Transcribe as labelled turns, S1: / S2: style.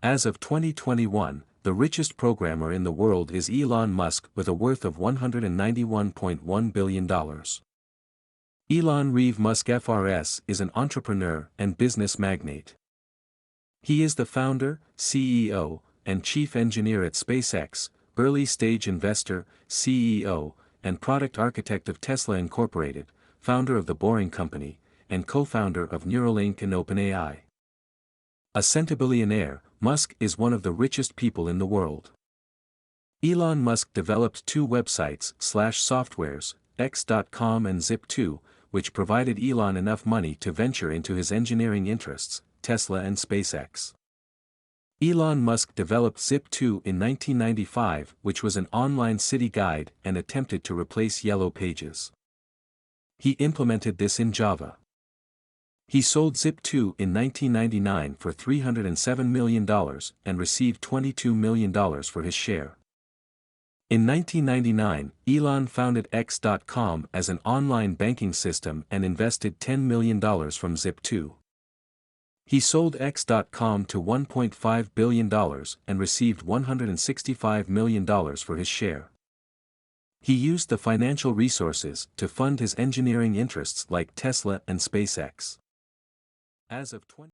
S1: As of 2021, the richest programmer in the world is Elon Musk with a worth of $191.1 billion. Elon Reeve Musk FRS is an entrepreneur and business magnate. He is the founder, CEO, and chief engineer at SpaceX, early-stage investor, CEO, and product architect of Tesla Incorporated, founder of The Boring Company, and co-founder of Neuralink and OpenAI. A centibillionaire, Musk is one of the richest people in the world. Elon Musk developed two websites/softwares, X.com and Zip2, which provided Elon enough money to venture into his engineering interests, Tesla and SpaceX. Elon Musk developed Zip2 in 1995, which was an online city guide and attempted to replace Yellow Pages. He implemented this in Java. He sold Zip2 in 1999 for $307 million and received $22 million for his share. In 1999, Elon founded X.com as an online banking system and invested $10 million from Zip2. He sold X.com to $1.5 billion and received $165 million for his share. He used the financial resources to fund his engineering interests like Tesla and SpaceX. As of